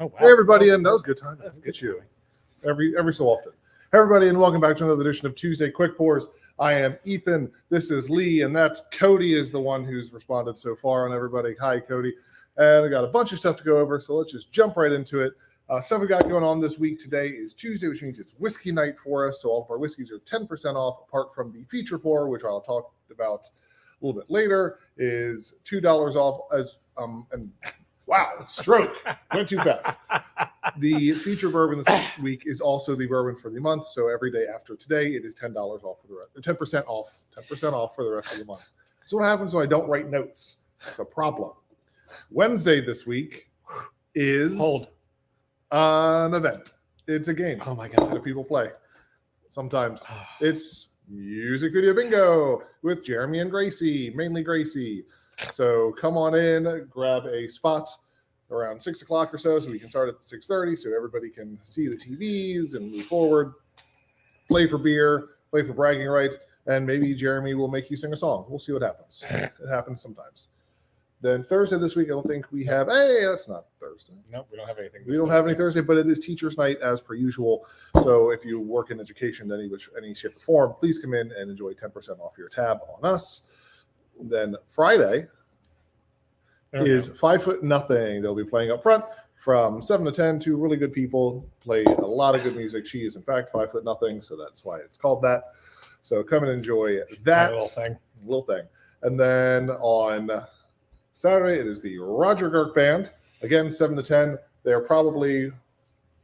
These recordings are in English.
Oh, wow. Hey, everybody, and that was a good time. That's Good you. Every so often. Hey, everybody, and welcome back to another edition of Tuesday Quick Pours. I am Ethan. This is Lee, and that's Cody is the one who's responded so far on everybody. Hi, Cody. And I got a bunch of stuff to go over, so let's just jump right into it. Stuff we got going on this week. Today is Tuesday, which means it's whiskey night for us. So all of our whiskeys are 10% off, apart from the feature pour, which I'll talk about a little bit later, is $2 off. And wow, stroke went too fast. The feature bourbon this week is also the bourbon for the month. So every day after today, it is $10 off for the rest, 10% off for the rest of the month. So what happens when I don't write notes? That's a problem. Wednesday this week is an event. It's a game. Oh my God. That people play. Sometimes it's music video bingo with Jeremy and Gracie, mainly Gracie. So come on in, grab a spot around 6 o'clock or so we can start at 6:30 so everybody can see the TVs and move forward, play for beer, play for bragging rights, and maybe Jeremy will make you sing a song. We'll see what happens. It happens sometimes. Then Thursday this week, I don't think we have. Hey, that's not Thursday. Nope, we don't have anything. We don't have any Thursday, but it is Teachers' Night as per usual. So if you work in education in any shape or form, please come in and enjoy 10% off your tab on us. Then Friday is 5 Foot Nothing. They'll be playing up front from 7 to 10. Two really good people play a lot of good music. She is, in fact, 5 Foot Nothing, so that's why it's called that. So come and enjoy that little thing. And then on Saturday, it is the Roger Girk Band. Again, 7 to 10. They're probably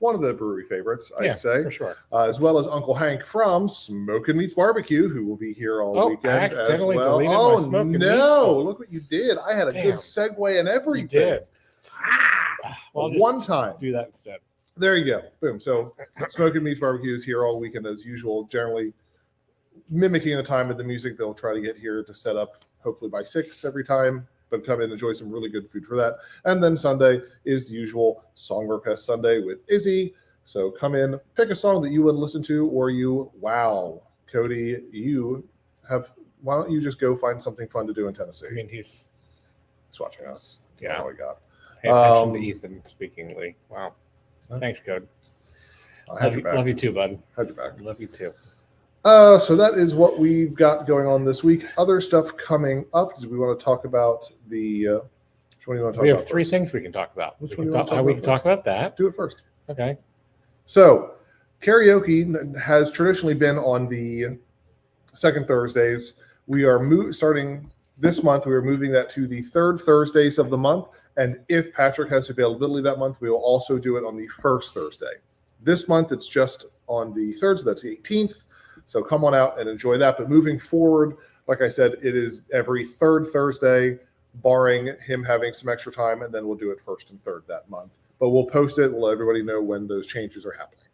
one of the brewery favorites, I'd say. For sure. As well as Uncle Hank from Smokin' Meats Barbecue, who will be here all weekend I accidentally as well. deleted Oh, my Smokin' Meats. no. Look what you did. I had a good segue and everything. You did. Well, one time. Do that instead. There you go. Boom. So Smokin' Meats Barbecue is here all weekend as usual, generally mimicking the time of the music. They'll try to get here to set up hopefully by 6 every time. But come in and enjoy some really good food for that. And then Sunday is the usual Song Request Sunday with Izzy. So come in, pick a song that you would listen to, or Cody, why don't you just go find something fun to do in Tennessee? I mean, he's watching us. That's yeah. all we got. Pay attention to Ethan speakingly. Wow. Thanks, Code. Love you too, bud. Had your back. Love you too. So that is what we've got going on this week. Other stuff coming up is we want to talk about the. Which one do you want to talk about? We have three things we can talk about. Which we one can do you want to talk about? We can talk about that. Do it first. Okay. So karaoke has traditionally been on the second Thursdays. We are starting this month. We are moving that to the third Thursdays of the month. And if Patrick has availability that month, we will also do it on the first Thursday. This month, it's just on the third, so that's the 18th. So come on out and enjoy that. But moving forward, like I said, it is every third Thursday, barring him having some extra time, and then we'll do it first and third that month. But we'll post it. We'll let everybody know when those changes are happening.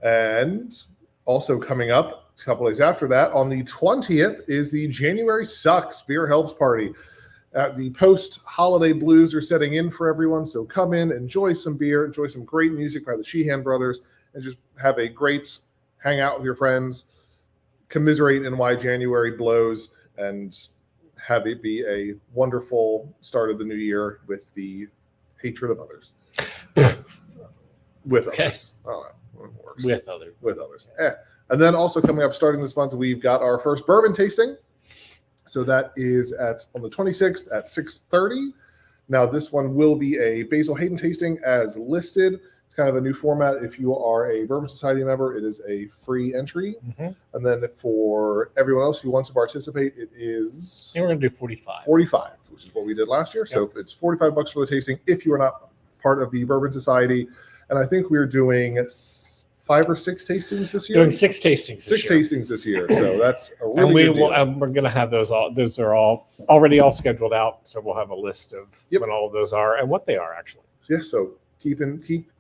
And also coming up a couple days after that, on the 20th, is the January Sucks Beer Helps Party. The post-holiday blues are setting in for everyone, so come in, enjoy some beer, enjoy some great music by the Sheehan Brothers, and just have a great hang out with your friends, commiserate in why January blows, and have it be a wonderful start of the new year with the hatred of others. With others. Oh, it works. With others. And then also coming up starting this month, we've got our first bourbon tasting. So that is on the 26th at 6:30. Now, this one will be a Basil Hayden tasting as listed. It's kind of a new format. If you are a Bourbon Society member, it is a free entry. And then for everyone else who wants to participate, it is... And we're going to do 45. 45, which is what we did last year. So it's $45 for the tasting if you are not part of the Bourbon Society. And I think we're doing 5 or 6 tastings this year. Doing 6 tastings. Six tastings this year. So that's a really good deal. And we're going to have those all. Those are all already all scheduled out. So we'll have a list of when all of those are and what they are actually. So keep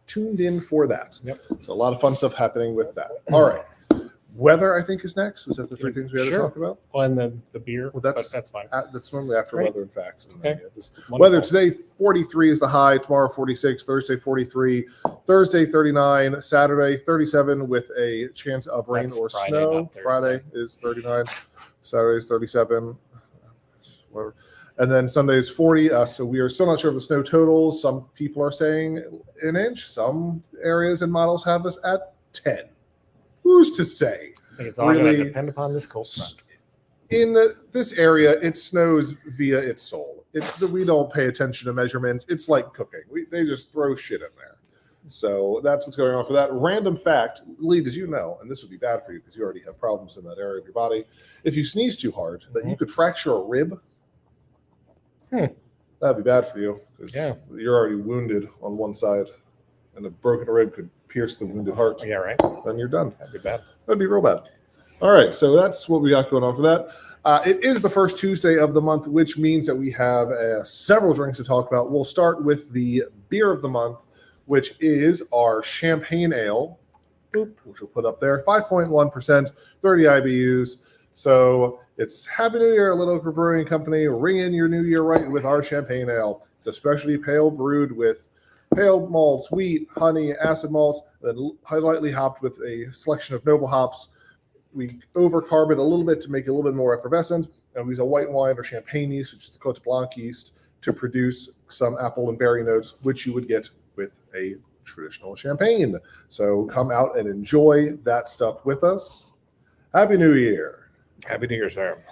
tuned in for that. So a lot of fun stuff happening with that. All right. Weather, I think, is next. Was that the 3 things we had to talk about? Well, and then the beer. Well, that's fine. That's normally after weather and facts. Okay. Weather today, 43 is the high. Tomorrow, 46. Thursday, 43. Thursday, 39. Saturday, 37 with a chance of rain or snow. Friday is 39. Saturday is 37. Whatever. And then Sunday is 40. So we are still not sure of the snow totals. Some people are saying an inch. Some areas and models have us at 10. Who's to say? I think it's all going to depend upon this cold front. In this area, it snows via its soul. We don't pay attention to measurements. It's like cooking. They just throw shit in there. So that's what's going on for that. Random fact, Lee, did you know, and this would be bad for you because you already have problems in that area of your body, if you sneeze too hard, that you could fracture a rib? That'd be bad for you because you're already wounded on one side, and a broken rib could pierce the wounded heart. Yeah, right. Then you're done. That'd be bad. That'd be real bad. All right, so that's what we got going on for that. It is the first Tuesday of the month, which means that we have several drinks to talk about. We'll start with the beer of the month, which is our Champagne Ale, which we'll put up there, 5.1%, 30 IBUs. So it's Happy New Year, Elk River Brewing Company. Ring in your new year right with our Champagne Ale. It's a specialty pale brewed with pale malts, wheat, honey, acid malts, then lightly hopped with a selection of noble hops. We overcarb it a little bit to make it a little bit more effervescent, and we use a white wine or champagne yeast, which is the Cote Blanc yeast, to produce some apple and berry notes, which you would get with a traditional champagne. So come out and enjoy that stuff with us. Happy New Year. Happy New Year, sir.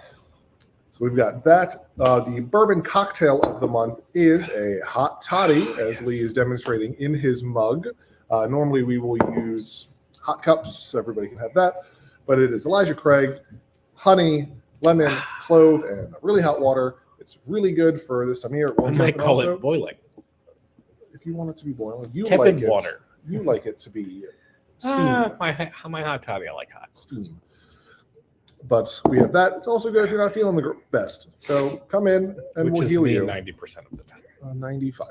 So we've got that. The bourbon cocktail of the month is a hot toddy, as Lee is demonstrating in his mug. Normally we will use hot cups, so everybody can have that. But it is Elijah Craig, honey, lemon, clove, and really hot water. It's really good for this time of year. I might call it boiling. If you want it to be boiling, you tepid like it. Water. You like it to be steam. My hot toddy, I like hot. Steam. But we have that. It's also good if you're not feeling the best. So come in and we'll heal you. 90% of the time. 95.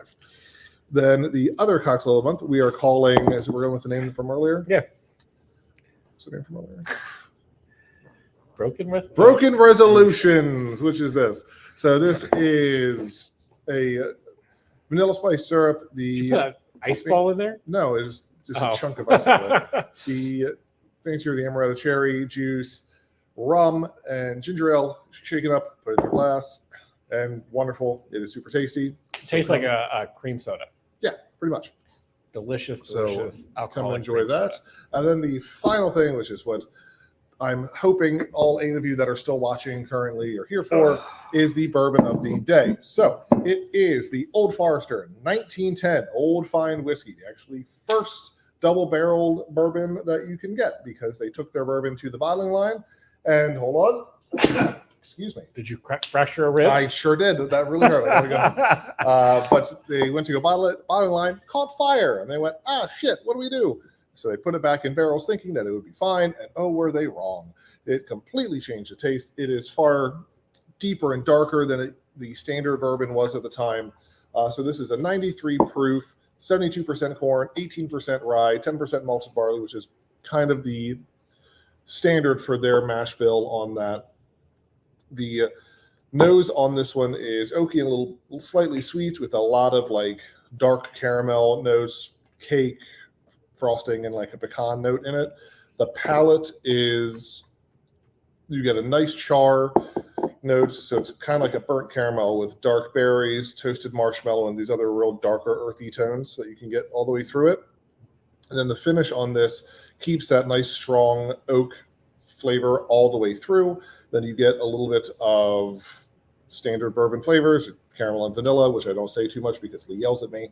Then the other cocktail of the month we are calling, as we're going with the name from earlier. Yeah. What's the name from earlier? Broken Resolutions, which is this. So this is a vanilla spice syrup. Did you put an ice ball in there? No, it's just a chunk of ice. The fancier the amaretto cherry juice, rum, and ginger ale shaken up, put it in your glass, and wonderful. It is super tasty. It tastes like a cream soda. Yeah, pretty much. Delicious. So come and enjoy that. And then the final thing, which is what I'm hoping all 8 of you that are still watching currently are here for, is the bourbon of the day. So it is the Old Forester 1910 Old Fine Whisky, the actually first double-barreled bourbon that you can get because they took their bourbon to the bottling line. And hold on. Excuse me. Did you fracture a rib? I sure did. That really hurt. I gotta go. But they went to go bottle it. Bottling line caught fire, and they went, shit, what do we do? So they put it back in barrels thinking that it would be fine, and oh, were they wrong. It completely changed the taste. It is far deeper and darker than the standard bourbon was at the time. So this is a 93 proof, 72% corn, 18% rye, 10% malted barley, which is kind of the standard for their mash bill on that. The nose on this one is oaky and a little slightly sweet with a lot of like dark caramel notes, cake, frosting, and like a pecan note in it. The palate is, you get a nice char notes, so it's kind of like a burnt caramel with dark berries, toasted marshmallow, and these other real darker earthy tones that you can get all the way through it. And then the finish on this keeps that nice strong oak flavor all the way through. Then you get a little bit of standard bourbon flavors, caramel and vanilla, which I don't say too much because Lee yells at me.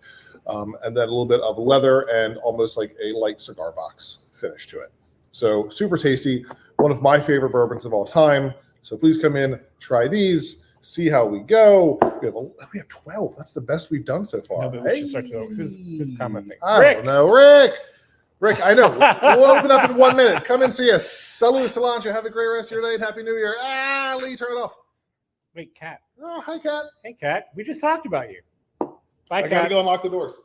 And then a little bit of leather and almost like a light cigar box finish to it. So super tasty. One of my favorite bourbons of all time. So please come in, try these, see how we go. We have 12. That's the best we've done so far. No, but we should start to who's commenting. I don't know. Rick, I know. We'll open up in 1 minute. Come and see us. Salut, Solange. Have a great rest of your day and Happy New Year. Lee, turn it off. Wait, Kat. Oh, hi, Kat. Hey, Kat. We just talked about you. Bye, I gotta Kat. go unlock the doors.